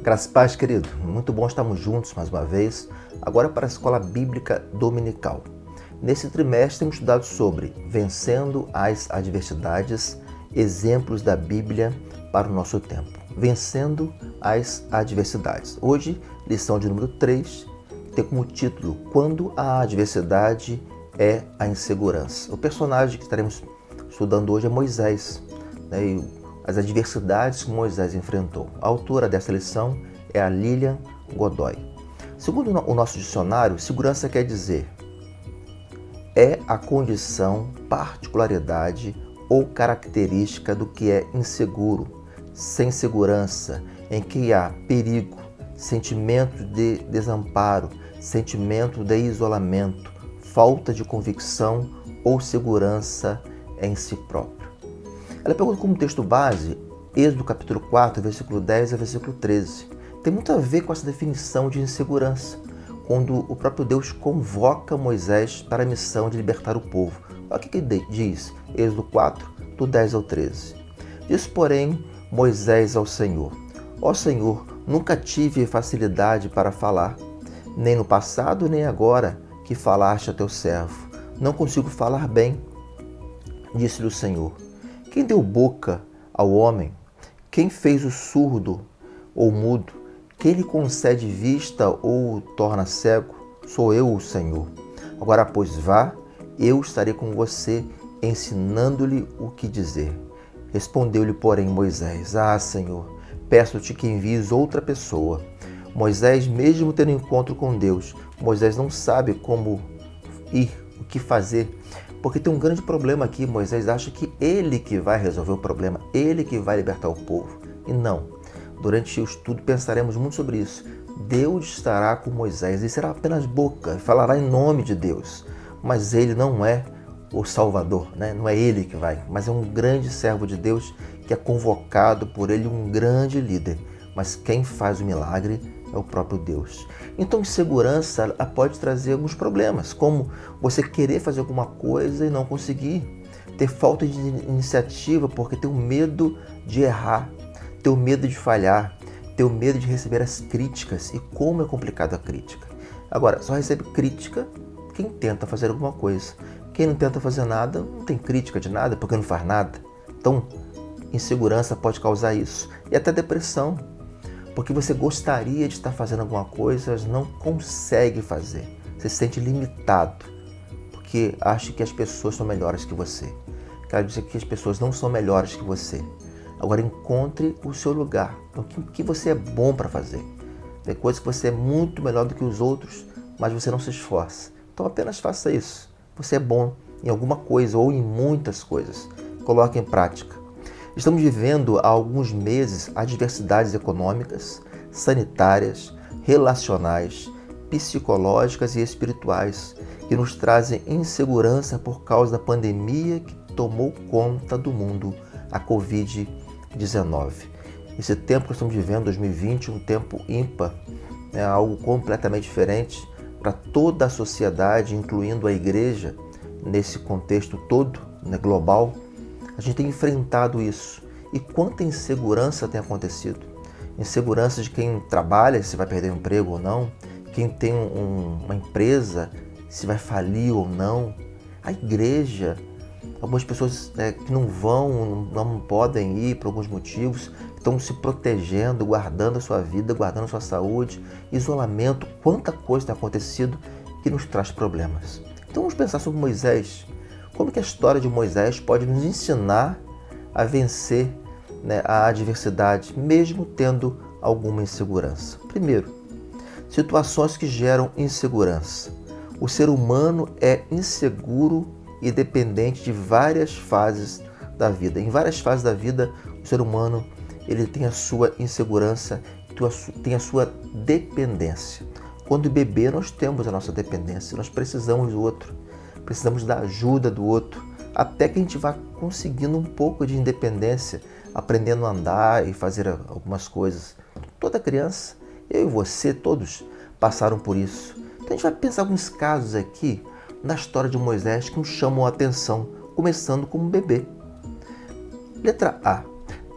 Graças e paz, querido. Muito bom estarmos juntos mais uma vez, agora para a Escola Bíblica Dominical. Nesse trimestre temos estudado sobre Vencendo as Adversidades, exemplos da Bíblia para o nosso tempo. Vencendo as Adversidades. Hoje, lição de número 3, tem como título Quando a Adversidade é a Insegurança. O personagem que estaremos estudando hoje é Moisés, e as adversidades que Moisés enfrentou. A autora dessa lição é a Lilian Godoy. Segundo o nosso dicionário, segurança quer dizer é a condição, particularidade ou característica do que é inseguro, sem segurança, em que há perigo, sentimento de desamparo, sentimento de isolamento, falta de convicção ou segurança em si próprio. Ela pegou como texto base Êxodo capítulo 4, versículo 10 a versículo 13. Tem muito a ver com essa definição de insegurança, quando o próprio Deus convoca Moisés para a missão de libertar o povo. Olha o que diz Êxodo 4, do 10 ao 13. Diz, porém, Moisés ao Senhor: Ó Senhor, nunca tive facilidade para falar, nem no passado nem agora que falaste a teu servo. Não consigo falar bem. Disse-lhe o Senhor: Quem deu boca ao homem? Quem fez o surdo ou mudo? Quem lhe concede vista ou o torna cego? Sou eu, o Senhor. Agora, pois, vá, eu estarei com você, ensinando-lhe o que dizer. Respondeu-lhe, porém, Moisés: Ah, Senhor, peço-te que envies outra pessoa. Moisés, mesmo tendo encontro com Deus, Moisés não sabe como ir, o que fazer. Porque tem um grande problema aqui. Moisés acha que ele que vai resolver o problema, ele que vai libertar o povo. E não. Durante o estudo pensaremos muito sobre isso. Deus estará com Moisés e será apenas boca, falará em nome de Deus. Mas ele não é o Salvador, né? Não é ele que vai, mas é um grande servo de Deus que é convocado por ele, um grande líder. Mas quem faz o milagre é o próprio Deus. Então, insegurança pode trazer alguns problemas, como você querer fazer alguma coisa e não conseguir, ter falta de iniciativa porque tem o medo de errar, ter o medo de falhar, ter o medo de receber as críticas. E como é complicado a crítica. Agora, só recebe crítica quem tenta fazer alguma coisa. Quem não tenta fazer nada, não tem crítica de nada porque não faz nada. Então, insegurança pode causar isso. E até depressão. Porque você gostaria de estar fazendo alguma coisa, mas não consegue fazer. Você se sente limitado, porque acha que as pessoas são melhores que você. Quero dizer que as pessoas não são melhores que você. Agora encontre o seu lugar, o que você é bom para fazer. Tem coisas que você é muito melhor do que os outros, mas você não se esforça. Então apenas faça isso. Você é bom em alguma coisa ou em muitas coisas. Coloque em prática. Estamos vivendo há alguns meses adversidades econômicas, sanitárias, relacionais, psicológicas e espirituais que nos trazem insegurança por causa da pandemia que tomou conta do mundo, a Covid-19. Esse tempo que estamos vivendo, 2020, um tempo ímpar, é algo completamente diferente para toda a sociedade, incluindo a igreja, nesse contexto todo, global. A gente tem enfrentado isso. E quanta insegurança tem acontecido? Insegurança de quem trabalha, se vai perder o emprego ou não. Quem tem uma empresa, se vai falir ou não. A igreja. Algumas pessoas que não podem ir por alguns motivos, estão se protegendo, guardando a sua vida, guardando a sua saúde. Isolamento. Quanta coisa tem acontecido que nos traz problemas. Então vamos pensar sobre Moisés. Como que a história de Moisés pode nos ensinar a vencer a adversidade, mesmo tendo alguma insegurança? Primeiro, situações que geram insegurança. O ser humano é inseguro e dependente de várias fases da vida. Em várias fases da vida, o ser humano ele tem a sua insegurança, tem a sua dependência. Quando bebê, nós temos a nossa dependência, nós precisamos do outro. Precisamos da ajuda do outro, até que a gente vá conseguindo um pouco de independência, aprendendo a andar e fazer algumas coisas. Toda criança, eu e você, todos passaram por isso. Então a gente vai pensar alguns casos aqui na história de Moisés que nos chamam a atenção, começando como bebê. Letra A.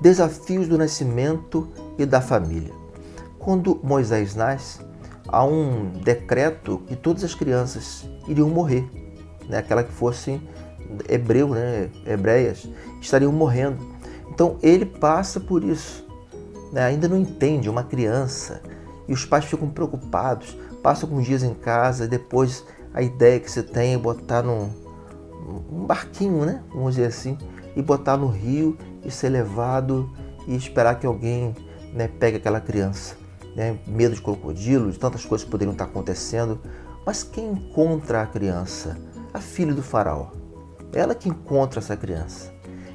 Desafios do nascimento e da família. Quando Moisés nasce, há um decreto que todas as crianças iriam morrer, né? Aquela que fossem hebreias, estariam morrendo. Então ele passa por isso, né? Ainda não entende, uma criança, e os pais ficam preocupados, passam alguns dias em casa, e depois a ideia que você tem é botar num barquinho, né? Vamos dizer assim, e botar no rio e ser levado e esperar que alguém, né, pegue aquela criança. Né? Medo de crocodilo, de tantas coisas que poderiam estar acontecendo. Mas quem encontra a criança? A filha do faraó. Ela que encontra essa criança.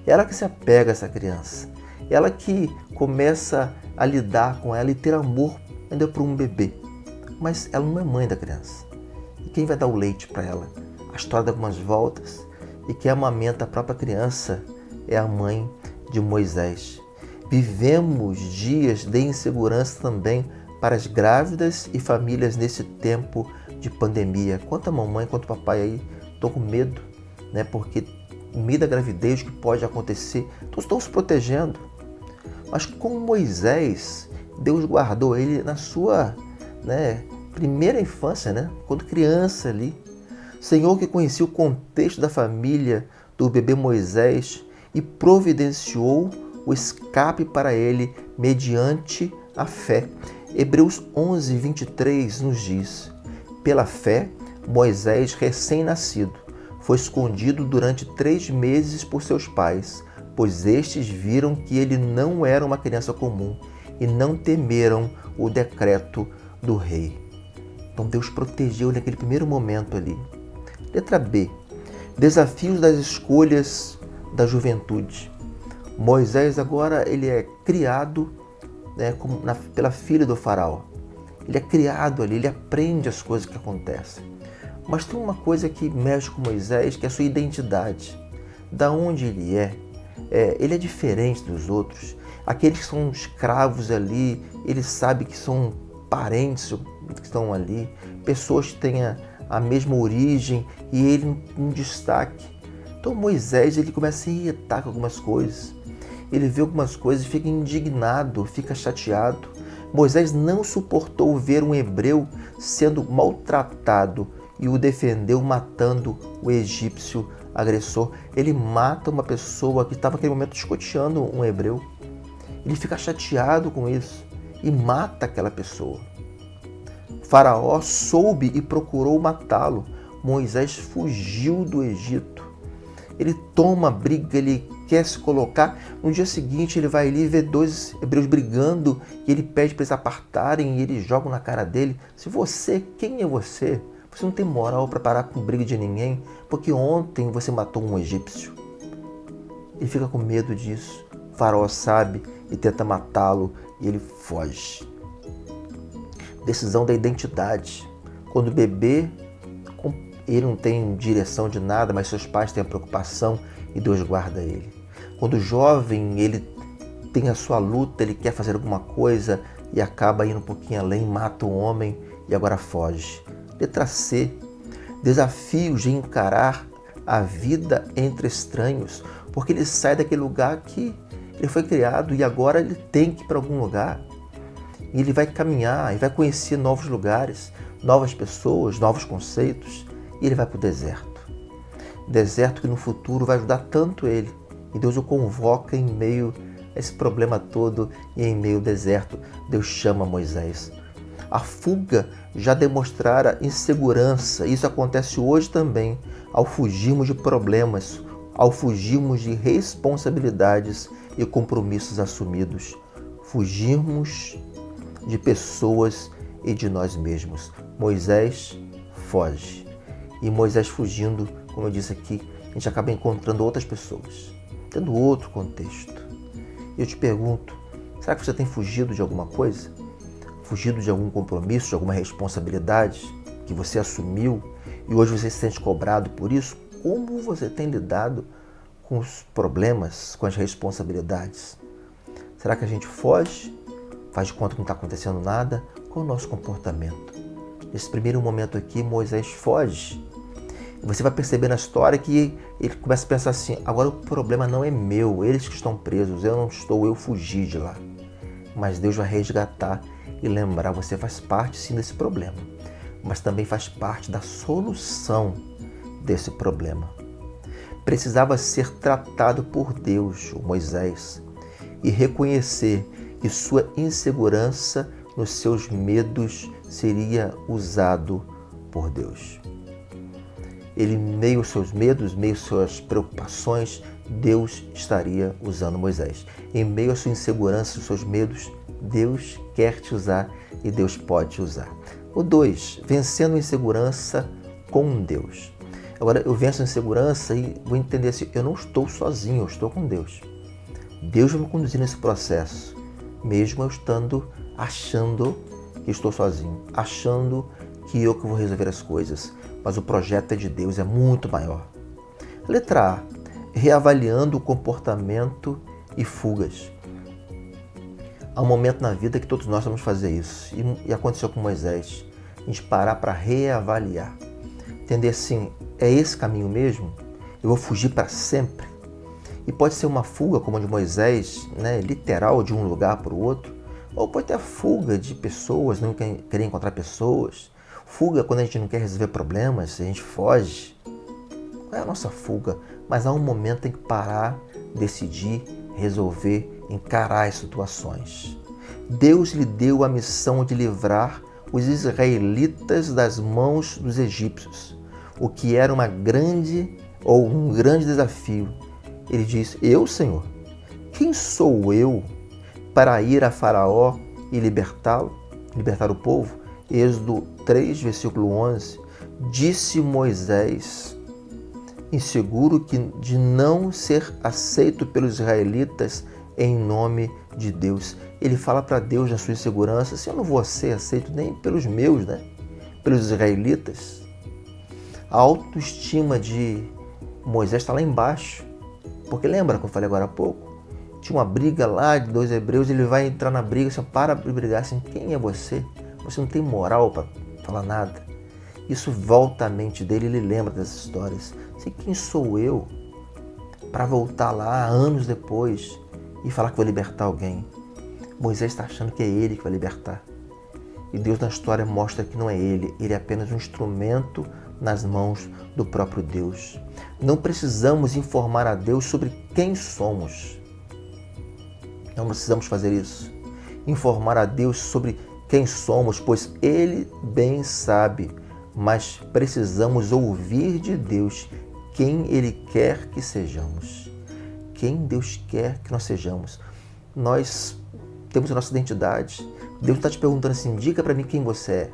Ela que se apega a essa criança. Ela que começa a lidar com ela e ter amor ainda por um bebê. Mas ela não é mãe da criança. E quem vai dar o leite para ela? A história dá algumas voltas. E quem amamenta a própria criança é a mãe de Moisés. Vivemos dias de insegurança também para as grávidas e famílias nesse tempo de pandemia. Quanto a mamãe, quanto o papai aí estão com medo, né? Porque no meio da gravidez, o que pode acontecer, então estão se protegendo. Mas com Moisés, Deus guardou ele na sua, né, primeira infância, né? Quando criança ali. Senhor que conhecia o contexto da família do bebê Moisés e providenciou o escape para ele mediante a fé. Hebreus 11, 23 nos diz: pela fé, Moisés, recém-nascido, foi escondido durante 3 meses por seus pais, pois estes viram que ele não era uma criança comum e não temeram o decreto do rei. Então Deus protegeu ele naquele primeiro momento ali. Letra B. Desafios das escolhas da juventude. Moisés agora ele é criado, né, pela filha do faraó. Ele é criado ali, ele aprende as coisas que acontecem. Mas tem uma coisa que mexe com Moisés, que é a sua identidade. Da onde ele é. Ele é diferente dos outros. Aqueles que são escravos ali, ele sabe que são parentes que estão ali, pessoas que têm a mesma origem e ele um destaque. Então Moisés ele começa a se irritar com algumas coisas. Ele vê algumas coisas e fica indignado, fica chateado. Moisés não suportou ver um hebreu sendo maltratado e o defendeu matando o egípcio agressor. Ele mata uma pessoa que estava naquele momento escoteando um hebreu. Ele fica chateado com isso e mata aquela pessoa. Faraó soube e procurou matá-lo. Moisés fugiu do Egito. Ele toma briga, ele quer se colocar. No dia seguinte ele vai ali e vê 2 hebreus brigando e ele pede para eles apartarem e eles jogam na cara dele. Quem é você? Você não tem moral para parar com briga de ninguém, porque ontem você matou um egípcio. Ele fica com medo disso. O faraó sabe e tenta matá-lo e ele foge. Decisão da identidade. Quando o bebê, ele não tem direção de nada, mas seus pais têm a preocupação e Deus guarda ele. Quando o jovem, ele tem a sua luta, ele quer fazer alguma coisa e acaba indo um pouquinho além, mata o homem e agora foge. Letra C. Desafios de encarar a vida entre estranhos, porque ele sai daquele lugar que ele foi criado e agora ele tem que ir para algum lugar. E ele vai caminhar e vai conhecer novos lugares, novas pessoas, novos conceitos. E ele vai para o deserto. Deserto que no futuro vai ajudar tanto ele. E Deus o convoca em meio a esse problema todo e em meio ao deserto. Deus chama Moisés. A fuga já demonstrara insegurança. Isso acontece hoje também, ao fugirmos de problemas, ao fugirmos de responsabilidades e compromissos assumidos. Fugirmos de pessoas e de nós mesmos. Moisés foge. E Moisés fugindo, como eu disse aqui, a gente acaba encontrando outras pessoas, tendo outro contexto. E eu te pergunto, será que você tem fugido de alguma coisa? Fugido de algum compromisso, de alguma responsabilidade que você assumiu e hoje você se sente cobrado por isso? Como você tem lidado com os problemas, com as responsabilidades? Será que a gente foge? Faz de conta que não está acontecendo nada? Qual é o nosso comportamento? Nesse primeiro momento aqui, Moisés foge. E você vai perceber na história que ele começa a pensar assim, agora o problema não é meu, eles que estão presos, eu não estou, eu fugi de lá. Mas Deus vai resgatar e lembrar, você faz parte sim desse problema, mas também faz parte da solução desse problema. Precisava ser tratado por Deus, o Moisés, e reconhecer que sua insegurança nos seus medos seria usado por Deus. Ele, meio aos seus medos, meio às suas preocupações, Deus estaria usando Moisés. Em meio à sua insegurança, aos seus medos, Deus quer te usar e Deus pode te usar. O 2, vencendo a insegurança com Deus. Agora, eu venço a insegurança e vou entender assim, eu não estou sozinho, eu estou com Deus. Deus vai me conduzir nesse processo, mesmo eu estando achando que estou sozinho, achando que eu vou resolver as coisas, mas o projeto é de Deus, é muito maior. Letra A, reavaliando o comportamento e fugas. Há um momento na vida que todos nós vamos fazer isso, e aconteceu com Moisés, a gente parar para reavaliar, entender assim, é esse caminho mesmo? Eu vou fugir para sempre? E pode ser uma fuga, como a de Moisés, né, literal, de um lugar para o outro, ou pode ter a fuga de pessoas, não querer encontrar pessoas. Fuga quando a gente não quer resolver problemas, a gente foge. Qual é a nossa fuga? Mas há um momento em que tem que parar, decidir, resolver, encarar as situações. Deus lhe deu a missão de livrar os israelitas das mãos dos egípcios, o que era um grande desafio. Ele diz, eu, Senhor, quem sou eu para ir a Faraó e libertar o povo? Êxodo 3, versículo 11, disse Moisés, inseguro de não ser aceito pelos israelitas em nome de Deus. Ele fala para Deus na sua insegurança, assim, eu não vou ser aceito nem pelos meus, né? Pelos israelitas. A autoestima de Moisés está lá embaixo. Porque lembra que eu falei agora há pouco? Tinha uma briga lá de 2 hebreus, ele vai entrar na briga, assim, para de brigar, assim, quem é você? Você não tem moral para falar nada. Isso volta à mente dele, ele lembra dessas histórias. Assim, quem sou eu para voltar lá anos depois e falar que vou libertar alguém? Moisés está achando que é ele que vai libertar. E Deus na história mostra que não é ele é apenas um instrumento nas mãos do próprio Deus. Não precisamos informar a Deus sobre quem somos. Não precisamos fazer isso. Informar a Deus sobre quem somos, pois Ele bem sabe, mas precisamos ouvir de Deus quem Ele quer que sejamos. Quem Deus quer que nós sejamos. Nós temos a nossa identidade. Deus está te perguntando assim, diga para mim quem você é.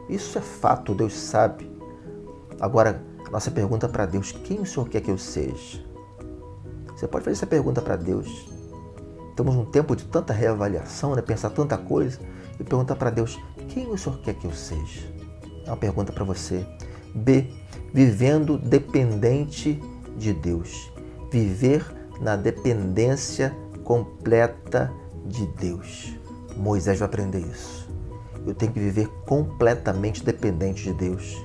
Isso é fato, Deus sabe. Agora, a nossa pergunta para Deus, quem o Senhor quer que eu seja? Você pode fazer essa pergunta para Deus. Estamos num tempo de tanta reavaliação, né? Pensar tanta coisa e perguntar para Deus, quem o Senhor quer que eu seja? É uma pergunta para você. B, vivendo dependente de Deus. Viver na dependência completa de Deus. Moisés vai aprender isso. Eu tenho que viver completamente dependente de Deus.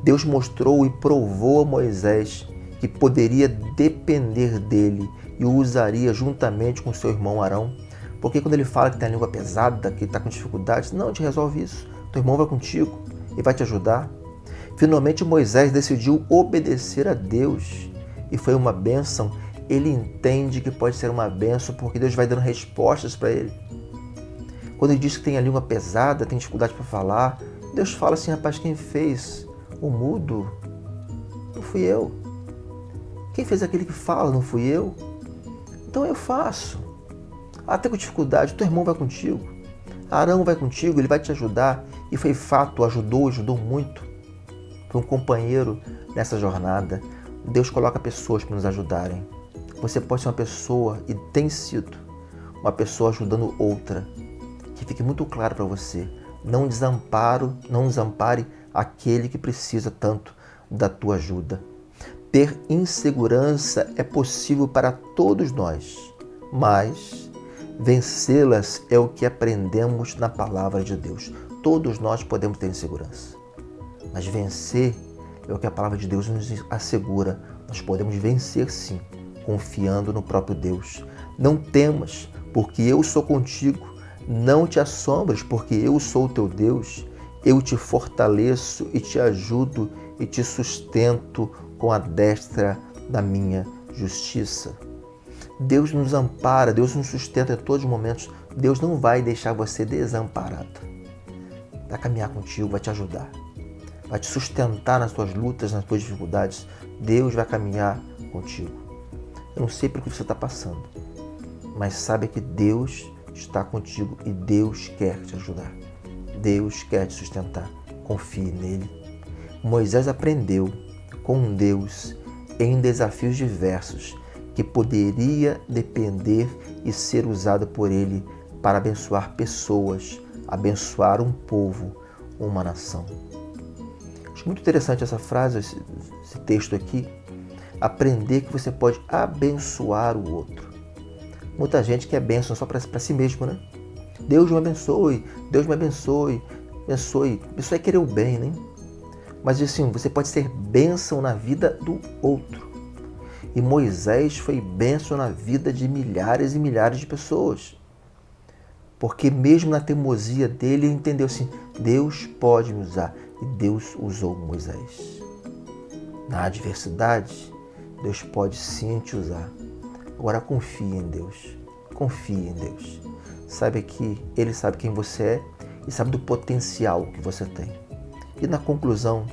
Deus mostrou e provou a Moisés que poderia depender dele e o usaria juntamente com seu irmão Arão. Porque quando ele fala que tem a língua pesada, que está com dificuldades, não, te resolve isso. Teu irmão vai contigo e vai te ajudar. Finalmente Moisés decidiu obedecer a Deus e foi uma bênção. Ele entende que pode ser uma bênção porque Deus vai dando respostas para ele. Quando ele diz que tem a língua pesada, tem dificuldade para falar, Deus fala assim, rapaz, quem fez o mudo não fui eu. Quem fez aquele que fala não fui eu. Então eu faço. Até com dificuldade, teu irmão vai contigo. Arão vai contigo, ele vai te ajudar. E foi fato, ajudou muito. Foi um companheiro nessa jornada. Deus coloca pessoas para nos ajudarem. Você pode ser uma pessoa, e tem sido, uma pessoa ajudando outra. Que fique muito claro para você. Não desampare aquele que precisa tanto da tua ajuda. Ter insegurança é possível para todos nós, mas vencê-las é o que aprendemos na palavra de Deus. Todos nós podemos ter insegurança, mas vencer é o que a palavra de Deus nos assegura. Nós podemos vencer sim, confiando no próprio Deus. Não temas, porque eu sou contigo. Não te assombres, porque eu sou o teu Deus. Eu te fortaleço e te ajudo e te sustento com a destra da minha justiça. Deus nos ampara, Deus nos sustenta em todos os momentos. Deus não vai deixar você desamparado. Vai caminhar contigo, vai te ajudar. Vai te sustentar nas tuas lutas, nas tuas dificuldades. Deus vai caminhar contigo. Eu não sei por que você está passando, mas saiba que Deus está contigo e Deus quer te ajudar. Deus quer te sustentar. Confie nele. Moisés aprendeu com Deus em desafios diversos que poderia depender e ser usado por ele para abençoar pessoas, abençoar um povo, uma nação. Acho muito interessante essa frase, esse texto aqui. Aprender que você pode abençoar o outro. Muita gente quer bênção só para si mesmo, né? Deus me abençoe, Deus me abençoe, abençoe. Isso é querer o bem, né? Mas assim, você pode ser bênção na vida do outro. E Moisés foi bênção na vida de milhares e milhares de pessoas. Porque mesmo na teimosia dele, ele entendeu assim, Deus pode me usar. E Deus usou Moisés. Na adversidade, Deus pode sim te usar. Agora confie em Deus. Confie em Deus. Saiba que Ele sabe quem você é e sabe do potencial que você tem. E na conclusão,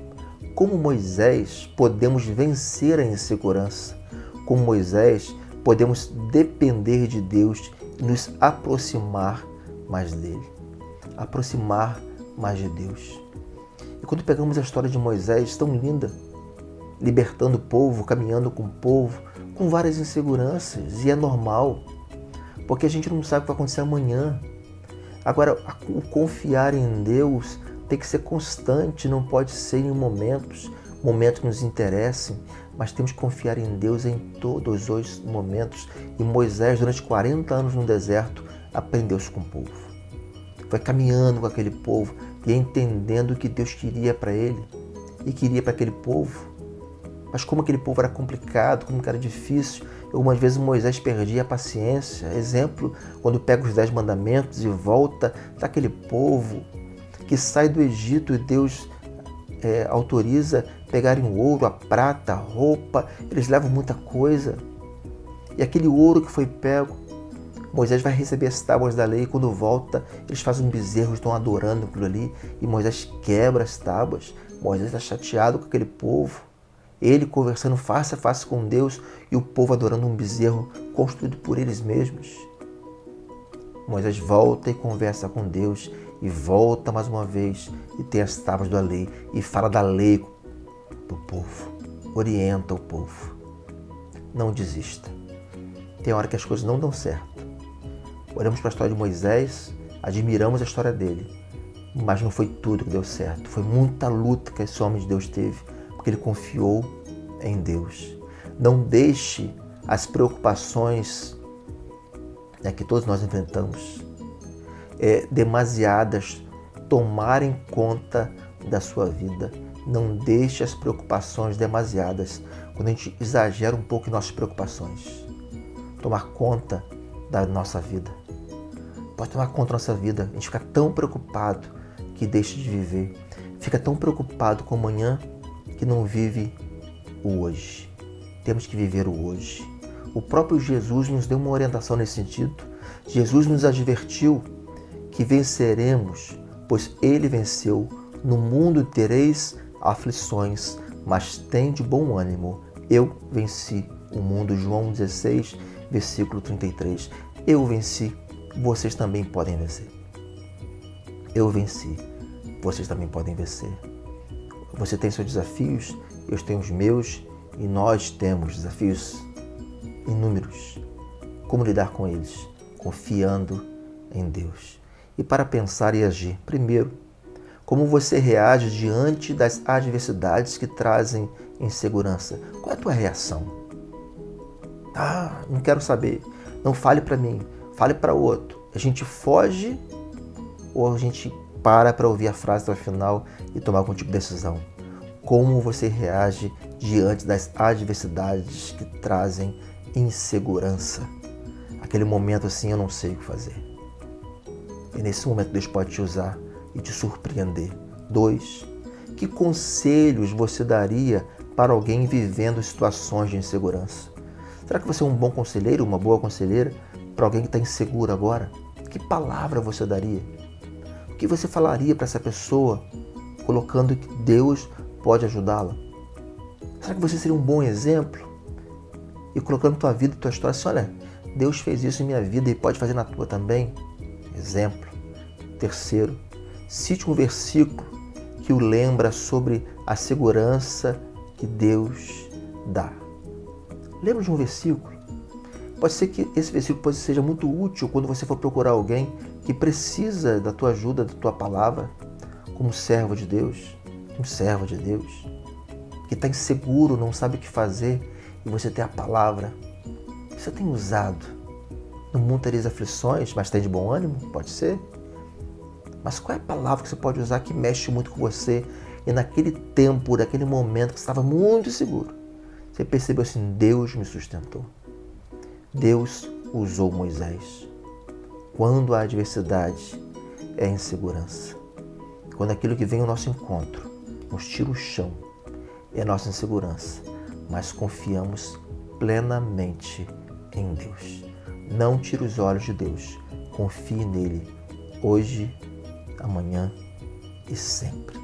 como Moisés, podemos vencer a insegurança. Como Moisés, podemos depender de Deus e nos aproximar mais dele. Aproximar mais de Deus. E quando pegamos a história de Moisés, tão linda, libertando o povo, caminhando com o povo, com várias inseguranças, e é normal, porque a gente não sabe o que vai acontecer amanhã. Agora, o confiar em Deus tem que ser constante, não pode ser em momentos que nos interessem, mas temos que confiar em Deus em todos os momentos. E Moisés, durante 40 anos no deserto, aprendeu-se com o povo. Foi caminhando com aquele povo e entendendo o que Deus queria para ele e queria para aquele povo. Mas como aquele povo era complicado, como era difícil, algumas vezes Moisés perdia a paciência. Exemplo, quando pega os 10 mandamentos e volta daquele povo que sai do Egito e Deus autoriza pegarem o ouro, a prata, a roupa, eles levam muita coisa. E aquele ouro que foi pego, Moisés vai receber as tábuas da lei e quando volta, eles fazem um bezerro, estão adorando aquilo ali e Moisés quebra as tábuas. Moisés está chateado com aquele povo. Ele conversando face a face com Deus e o povo adorando um bezerro construído por eles mesmos. Moisés volta e conversa com Deus e volta mais uma vez e tem as tábuas da lei e fala da lei para o povo, orienta o povo. Não desista. Tem hora que as coisas não dão certo. Olhamos para a história de Moisés, admiramos a história dele, mas não foi tudo que deu certo. Foi muita luta que esse homem de Deus teve, porque ele confiou em Deus. Não deixe as preocupações que todos nós enfrentamos, demasiadas, tomarem conta da sua vida. Não deixe as preocupações demasiadas, quando a gente exagera um pouco em nossas preocupações, tomar conta da nossa vida. Pode tomar conta da nossa vida. A gente fica tão preocupado que deixa de viver. Fica tão preocupado com o amanhã que não vive o hoje. Temos que viver o hoje. O próprio Jesus nos deu uma orientação nesse sentido. Jesus nos advertiu que venceremos, pois Ele venceu. No mundo tereis aflições, mas tende bom ânimo. Eu venci o mundo. João 16, versículo 33. Eu venci, vocês também podem vencer. Eu venci, vocês também podem vencer. Você tem seus desafios, eu tenho os meus e nós temos desafios inúmeros. Como lidar com eles? Confiando em Deus. E para pensar e agir, primeiro, como você reage diante das adversidades que trazem insegurança? Qual é a tua reação? Não quero saber. Não fale para mim, fale para outro. A gente foge ou a gente para ouvir a frase até o final e tomar algum tipo de decisão? Como você reage diante das adversidades que trazem insegurança? Aquele momento assim, eu não sei o que fazer. E nesse momento Deus pode te usar e te surpreender. 2. Que conselhos você daria para alguém vivendo situações de insegurança? Será que você é um bom conselheiro, uma boa conselheira para alguém que está inseguro agora? Que palavra você daria? O que você falaria para essa pessoa, colocando que Deus pode ajudá-la? Será que você seria um bom exemplo? E colocando tua vida, tua história assim, olha, Deus fez isso em minha vida e pode fazer na tua também. Exemplo. 3. Cite um versículo que o lembra sobre a segurança que Deus dá. Lembra de um versículo? Pode ser que esse versículo seja muito útil quando você for procurar alguém que precisa da tua ajuda, da tua palavra, como servo de Deus, um servo de Deus, que está inseguro, não sabe o que fazer, e você tem a palavra. Você tem usado. No mundo tereis aflições, mas tem de bom ânimo? Pode ser. Mas qual é a palavra que você pode usar que mexe muito com você e naquele tempo, naquele momento que você estava muito seguro, você percebeu assim, Deus me sustentou. Deus usou Moisés. Quando a adversidade é a insegurança, quando aquilo que vem ao nosso encontro nos tira o chão, é a nossa insegurança, mas confiamos plenamente em Deus. Não tire os olhos de Deus, confie nele, hoje, amanhã e sempre.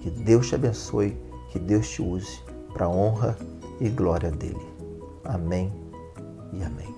Que Deus te abençoe, que Deus te use para a honra e glória dele. Amém e amém.